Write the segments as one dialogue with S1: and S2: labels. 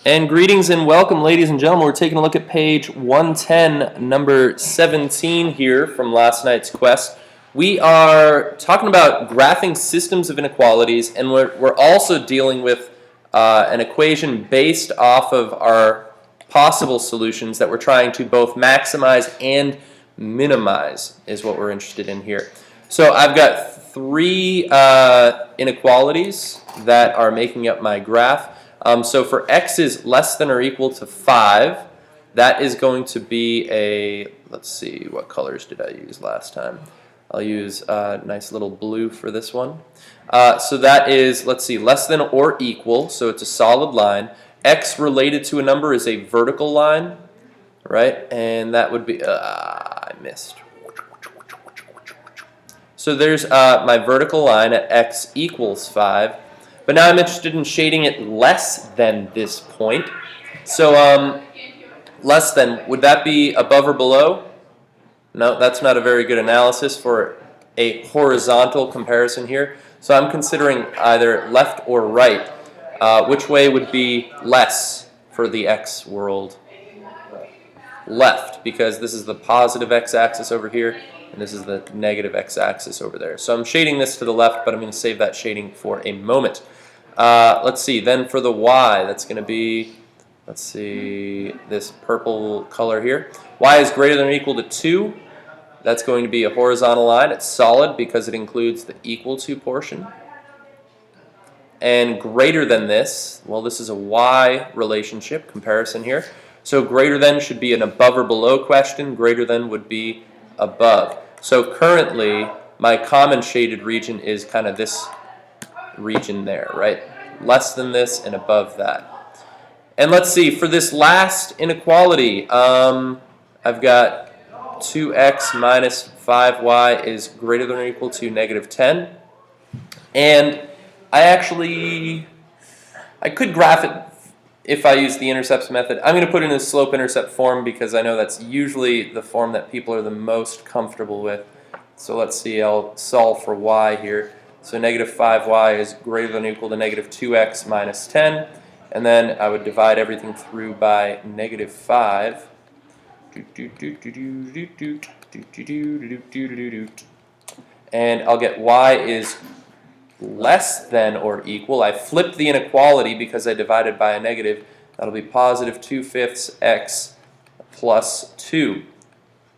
S1: And greetings and welcome, ladies and gentlemen. We're taking a look at page 110, number 17 here from last night's quest. We are talking about graphing systems of inequalities, and we're also dealing with an equation based off of our possible solutions that we're trying to both maximize and minimize is what we're interested in here. So I've got three inequalities that are making up my graph. So for x is less than or equal to 5, that is going to be a, let's see, what colors did I use last time? I'll use a nice little blue for this one. So that is, let's see, less than or equal, so it's a solid line. X related to a number is a vertical line, right? And that would be, I missed. So there's my vertical line at x equals 5. But now I'm interested in shading it less than this point. So less than, would that be above or below? No, that's not a very good analysis for a horizontal comparison here. So I'm considering either left or right. Which way would be less for the x world? Left, because this is the positive x-axis over here, and this is the negative x-axis over there. So I'm shading this to the left, but I'm going to save that shading for a moment. Let's see, then for the y, that's going to be, let's see, this purple color here. Y is greater than or equal to 2. That's going to be a horizontal line. It's solid because it includes the equal to portion. And greater than this, well, this is a y relationship comparison here. So greater than should be an above or below question. Greater than would be above. So currently, my common shaded region is kind of this region there, right? Less than this and above that. And let's see, for this last inequality, I've got 2x minus 5y is greater than or equal to negative 10. And I could graph it if I use the intercepts method. I'm going to put it in a slope-intercept form because I know that's usually the form that people are the most comfortable with. So let's see, I'll solve for y here. So negative 5y is greater than or equal to negative 2x minus 10. And then I would divide everything through by negative 5. And I'll get y is less than or equal. I flipped the inequality because I divided by a negative. That'll be positive 2/5 x plus 2.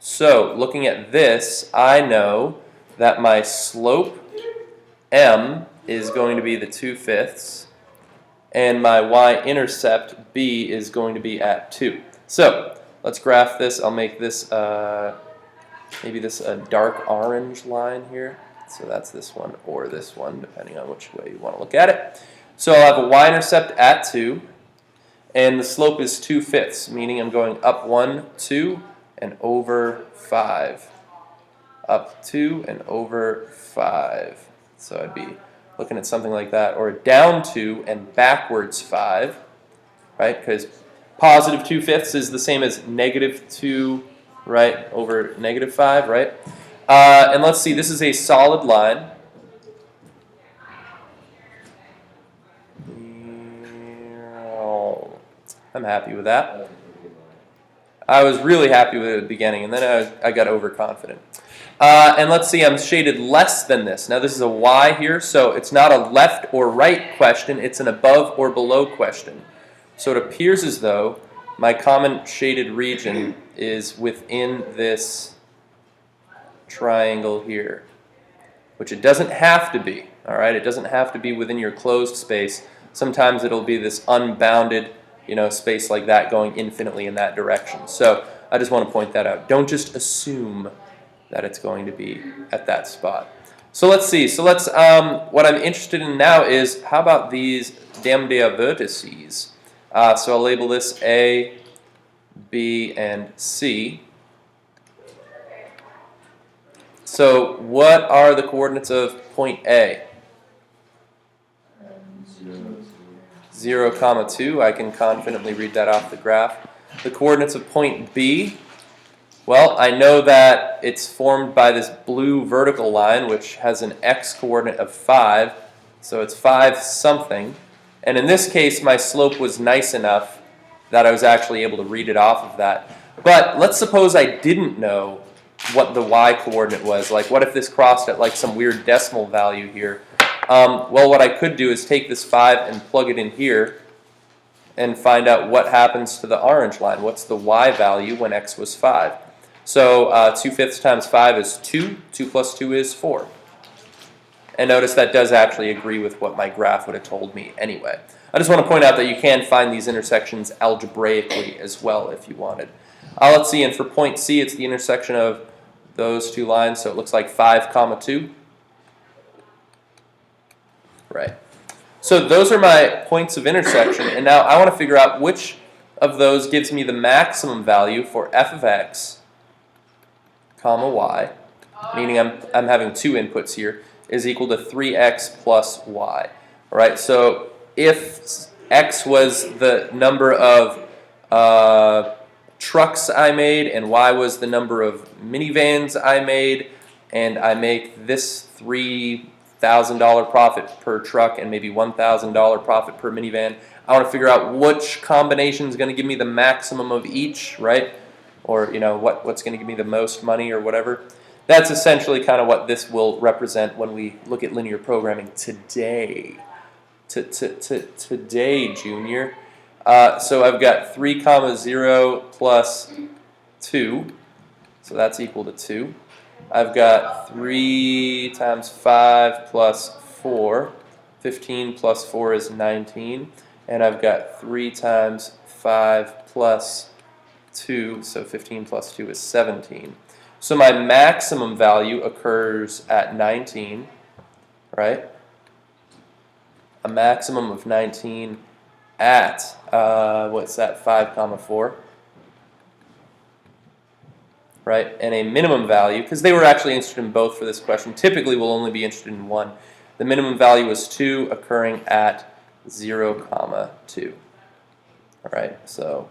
S1: So looking at this, I know that my slope m is going to be the 2/5, and my y-intercept b is going to be at 2. So let's graph this. I'll make this maybe this a dark orange line here. So that's this one or this one, depending on which way you want to look at it. So I'll have a y-intercept at 2, and the slope is 2/5, meaning I'm going up 1, 2, and over 5. Up 2 and over 5. So I'd be looking at something like that, or down 2 and backwards 5, right? Because positive 2/5 is the same as negative 2, right, over negative 5, right? And let's see, this is a solid line. I'm happy with that. I was really happy with it at the beginning, and then I got overconfident. And let's see, I'm shaded less than this. Now this is a y here, so it's not a left or right question, it's an above or below question. So it appears as though my common shaded region is within this triangle here, which it doesn't have to be, all right? It doesn't have to be within your closed space. Sometimes it'll be this unbounded, space like that going infinitely in that direction. So I just want to point that out. Don't just assume that it's going to be at that spot. So let's see. So let's, what I'm interested in now is, how about these dem der vertices? So I'll label this A, B, and C. So what are the coordinates of point A? 0, 2. I can confidently read that off the graph. The coordinates of point B, well, I know that it's formed by this blue vertical line, which has an x coordinate of 5. So it's 5 something. And in this case, my slope was nice enough that I was actually able to read it off of that. But let's suppose I didn't know what the y coordinate was. Like, what if this crossed at like some weird decimal value here? Well, what I could do is take this 5 and plug it in here and find out what happens to the orange line. What's the y value when x was 5? So 2/5 times 5 is 2. 2 plus 2 is 4. And notice that does actually agree with what my graph would have told me anyway. I just want to point out that you can find these intersections algebraically as well if you wanted. Let's see, and for point C, it's the intersection of those two lines, so it looks like 5, 2. Right. So those are my points of intersection, and now I want to figure out which of those gives me the maximum value for f of x, comma y, meaning I'm having two inputs here, is equal to 3x plus y. All right, so if x was the number of trucks I made and y was the number of minivans I made, and I make this $3,000 profit per truck and maybe $1,000 profit per minivan, I want to figure out which combination is going to give me the maximum of each, right? Or, you know, what's going to give me the most money or whatever. That's essentially kind of what this will represent when we look at linear programming today. Today, Junior. So I've got 3, 0 plus 2. So that's equal to 2. I've got 3 times 5 plus 4. 15 plus 4 is 19. And I've got 3 times 5 plus 2. So 15 plus 2 is 17. So my maximum value occurs at 19, right? A maximum of 19 at, what's that, 5, 4, right? And a minimum value, because they were actually interested in both for this question. Typically, we'll only be interested in one. The minimum value is 2, occurring at 0, 2. All right, so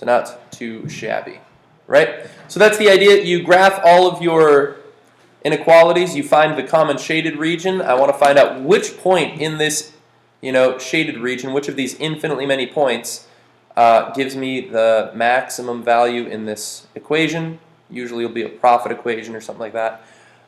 S1: not too shabby, right? So that's the idea. You graph all of your inequalities. You find the common shaded region. I want to find out which point in this, shaded region, which of these infinitely many points gives me the maximum value in this equation. Usually it'll be a profit equation or something like that.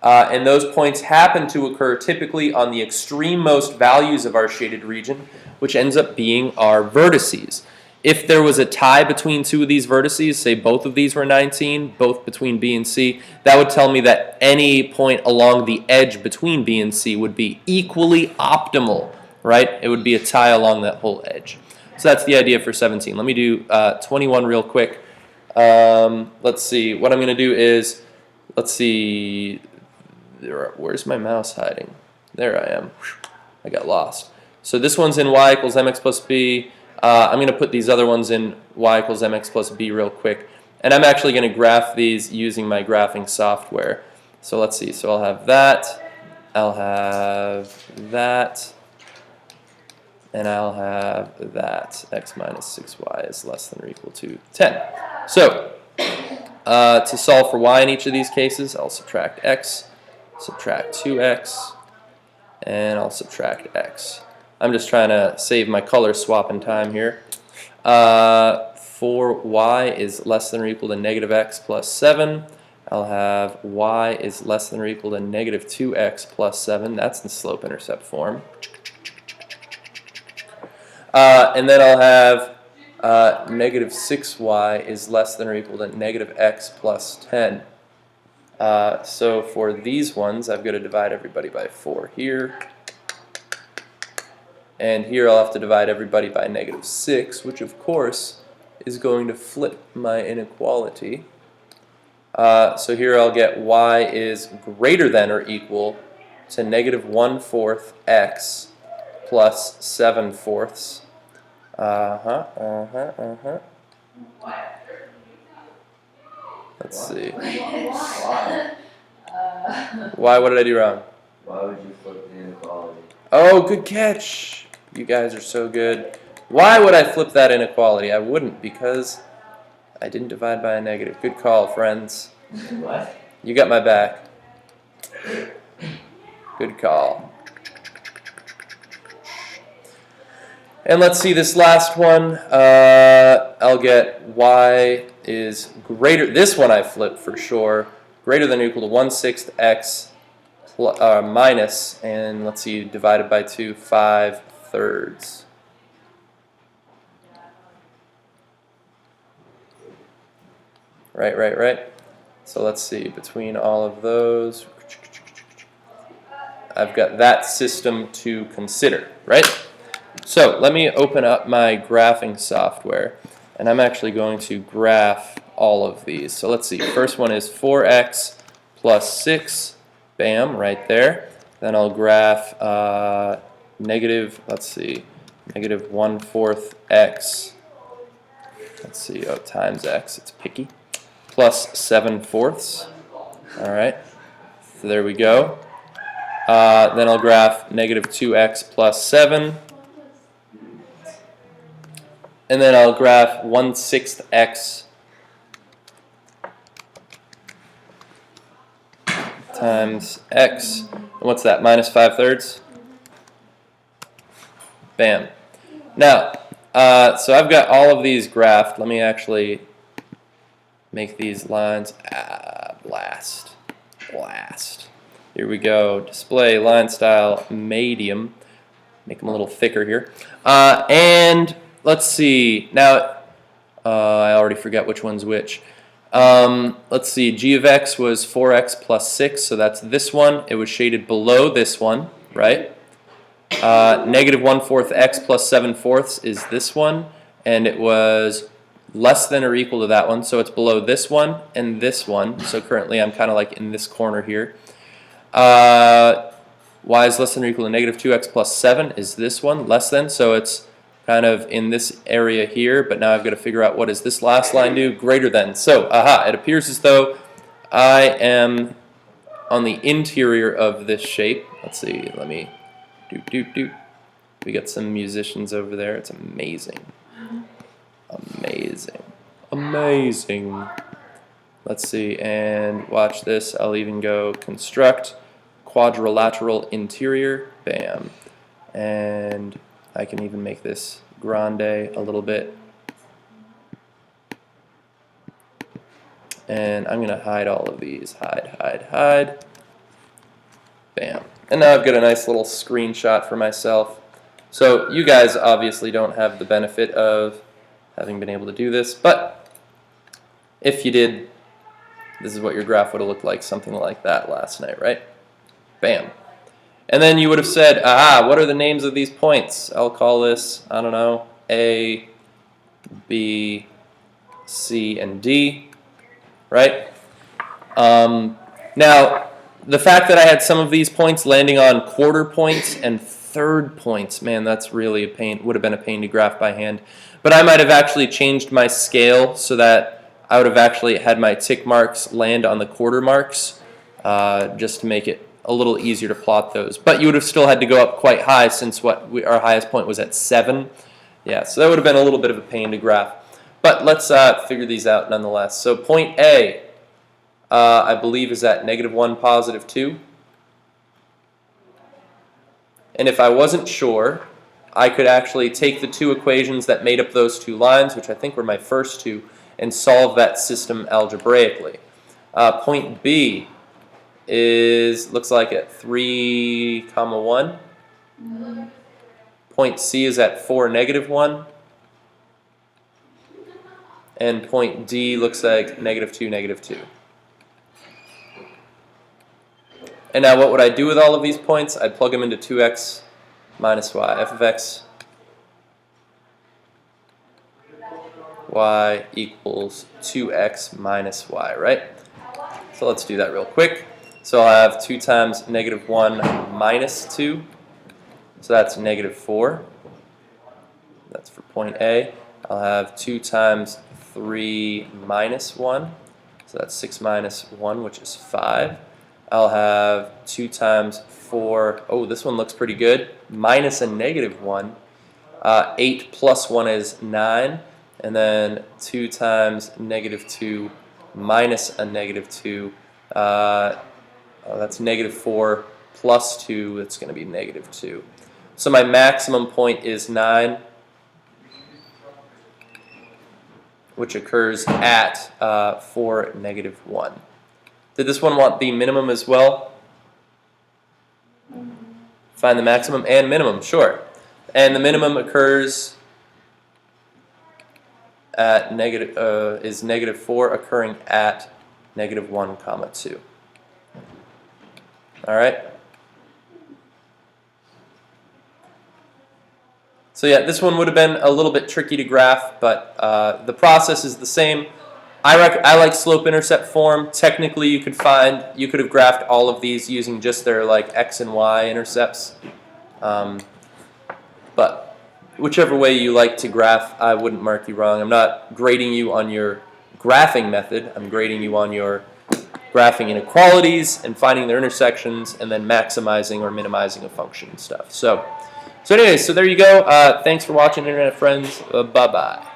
S1: And those points happen to occur typically on the extreme-most values of our shaded region, which ends up being our vertices. If there was a tie between two of these vertices, say both of these were 19, both between B and C, that would tell me that any point along the edge between B and C would be equally optimal, right? It would be a tie along that whole edge. So that's the idea for 17. Let me do 21 real quick. Let's see. What I'm going to do is, let's see, where's my mouse hiding? There I am. I got lost. So this one's in y equals mx plus b. I'm going to put these other ones in y equals mx plus b real quick. And I'm actually going to graph these using my graphing software. So let's see. So I'll have that. I'll have that. And I'll have that. X minus 6y is less than or equal to 10. So to solve for y in each of these cases, I'll subtract x, subtract 2x, and I'll subtract x. I'm just trying to save my color swapping time here. For y is less than or equal to negative x plus 7. I'll have y is less than or equal to negative 2x plus 7. That's the slope-intercept form. And then I'll have negative 6y is less than or equal to negative x plus 10. So for these ones, I've got to divide everybody by 4 here. And here I'll have to divide everybody by negative 6, which of course is going to flip my inequality. So here I'll get y is greater than or equal to negative 1/4 x plus 7/4. Let's see. Why? What did I do wrong?
S2: Why would you flip the inequality?
S1: Oh, good catch. You guys are so good. Why would I flip that inequality? I wouldn't, because I didn't divide by a negative. Good call, friends.
S2: What?
S1: You got my back. Good call. And let's see this last one. I'll get y is greater. This one I flipped for sure. Greater than or equal to 1/6 x minus, and let's see, divided by 2, 5/3. Right. So let's see, between all of those, I've got that system to consider, right? So let me open up my graphing software, and I'm actually going to graph all of these. So let's see, first one is 4x plus 6, bam, right there. Then I'll graph negative, let's see, negative 1/4 x, let's see, oh, times x, it's picky, plus 7/4. All right, so there we go. Then I'll graph negative 2x plus 7. And then I'll graph 1/6 x times x. And what's that? Minus 5/3. Bam. Now, so I've got all of these graphed. Let me actually make these lines. Blast. Here we go. Display line style medium. Make them a little thicker here. And let's see. Now, I already forget which one's which. Let's see. G of x was 4x plus 6, so that's this one. It was shaded below this one, right? Negative 1/4 x plus 7/4 is this one, and it was less than or equal to that one, so it's below this one and this one. So currently I'm kind of like in this corner here. Y is less than or equal to negative 2x plus 7 is this one, less than, so it's kind of in this area here, but now I've got to figure out what does this last line do, greater than. So, it appears as though I am on the interior of this shape. Let's see, let me do. We got some musicians over there, it's amazing. Amazing. Let's see, and watch this, I'll even go construct quadrilateral interior, bam. And I can even make this grande a little bit. And I'm going to hide all of these. Hide. Bam. And now I've got a nice little screenshot for myself. So you guys obviously don't have the benefit of having been able to do this, but if you did, this is what your graph would have looked like, something like that last night, right? Bam. And then you would have said, what are the names of these points? I'll call this, I don't know, A, B, C, and D, right? Now, the fact that I had some of these points landing on quarter points and third points, man, that's really a pain, would have been a pain to graph by hand. But I might have actually changed my scale so that I would have actually had my tick marks land on the quarter marks, just to make it a little easier to plot those. But you would have still had to go up quite high since our highest point was at 7. Yeah, so that would have been a little bit of a pain to graph. But let's figure these out nonetheless. So point A, I believe, is at -1, +2. And if I wasn't sure, I could actually take the two equations that made up those two lines, which I think were my first two, and solve that system algebraically. Point B looks like at 3, 1. Point C is at 4, -1. And point D looks like -2, -2. And now what would I do with all of these points? I'd plug them into 2x minus y. F of x y equals 2x minus y, right? So let's do that real quick. So I'll have 2 times -1 minus 2. So that's -4. That's for point A. I'll have 2 times 3 minus 1. So that's 6 minus 1, which is 5. I'll have 2 times 4. Oh, this one looks pretty good. Minus a -1. 8 plus 1 is 9. And then 2 times -2 minus a -2. Oh, that's -4 plus 2, it's going to be negative 2. So my maximum point is 9, which occurs at 4, negative 1. Did this one want the minimum as well? Find the maximum and minimum, sure. And the minimum occurs at is negative 4, occurring at negative 1 comma 2. All right. So yeah, this one would have been a little bit tricky to graph, but the process is the same. I like slope-intercept form. Technically, you could have graphed all of these using just their like x and y intercepts. But whichever way you like to graph, I wouldn't mark you wrong. I'm not grading you on your graphing method. I'm grading you on your graphing inequalities and finding their intersections and then maximizing or minimizing a function and stuff. So anyways, so there you go. Thanks for watching, Internet friends. Bye-bye.